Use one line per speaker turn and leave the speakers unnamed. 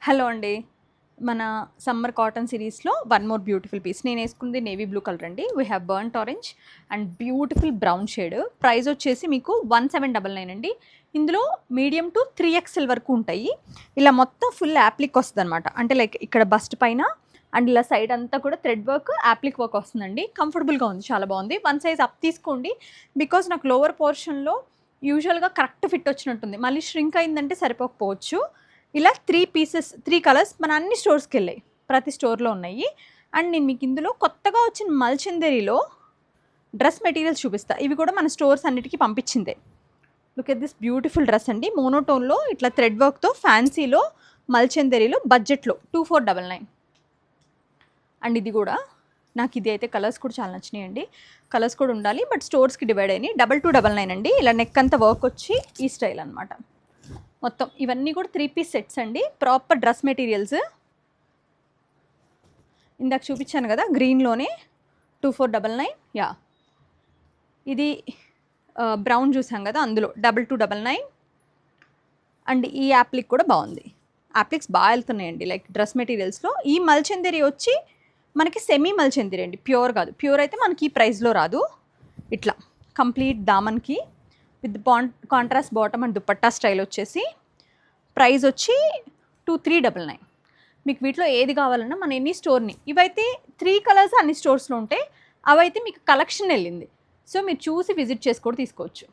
Hello అండి. మన summer cotton సిరీస్‌లో వన్ మోర్ బ్యూటిఫుల్ పీస్. నేను వేసుకుంది నేవీ బ్లూ కలర్ అండి. We have burnt orange and beautiful brown shade. Price వచ్చేసి మీకు 1799 అండి. ఇందులో మీడియం టు 3XL వరకు ఉంటాయి. ఇలా మొత్తం ఫుల్ యాప్లిక్ వస్తుందన్నమాట. అంటే లైక్ ఇక్కడ బస్ట్ పైన అండ్ ఇలా సైడ్ అంతా కూడా థ్రెడ్ వర్క్, యాప్లిక్ వర్క్ వస్తుందండి. కంఫర్టబుల్గా ఉంది, చాలా బాగుంది. వన్ సైజ్ అప్ తీసుకోండి, బికాజ్ నాకు లోవర్ పోర్షన్లో యూజువల్గా కరెక్ట్ ఫిట్ వచ్చినట్టుంది. మళ్ళీ ష్రింక్ అయిందంటే సరిపోకపోవచ్చు. ఇలా 3 కలర్స్ మన అన్ని స్టోర్స్కి వెళ్ళాయి, ప్రతి స్టోర్లో ఉన్నాయి. అండ్ నేను మీకు ఇందులో కొత్తగా వచ్చిన మల్చందేరిలో డ్రెస్ మెటీరియల్స్ చూపిస్తా. ఇవి కూడా మన స్టోర్స్ అన్నిటికీ పంపించిందే. Look at this beautiful dress అండి. మోనోటోన్లో ఇట్లా థ్రెడ్ వర్క్తో ఫ్యాన్సీలో మల్చందేరిలో బడ్జెట్లో 2499. అండ్ ఇది కూడా నాకు ఇది అయితే కలర్స్ కూడా చాలా నచ్చినాయి అండి. కలర్స్ కూడా ఉండాలి, బట్ స్టోర్స్కి డివైడ్ అయినాయి. 2299 అండి. ఇలా నెక్ అంతా వర్క్ వచ్చి ఈ స్టైల్ అనమాట. మొత్తం ఇవన్నీ కూడా 3 పీస్ సెట్స్ అండి. Proper dress materials. ఇందాక చూపించాను కదా గ్రీన్లోనే 2499. యా, ఇది బ్రౌన్ చూసాం కదా, అందులో 2299. అండ్ ఈ యాప్లిక్ కూడా బాగుంది. యాప్లిక్స్ బాగా వెళ్తున్నాయండి లైక్ డ్రెస్ మెటీరియల్స్లో. ఈ మల్చందేరి వచ్చి మనకి సెమీ మల్చందేరి అండి, ప్యూర్ కాదు. ప్యూర్ అయితే మనకి ఈ ప్రైస్లో రాదు. ఇట్లా కంప్లీట్ దామన్కి with contrast bottom and dupatta style వచ్చేసి ప్రైస్ వచ్చి 2399. మీకు వీటిలో ఏది కావాలన్నా మన ఎన్ని స్టోర్ని, ఇవైతే 3 కలర్స్ అన్ని స్టోర్స్లో ఉంటాయి. అవైతే మీకు కలెక్షన్ వెళ్ళింది, సో మీరు చూసి విజిట్ చేసి కూడా తీసుకోవచ్చు.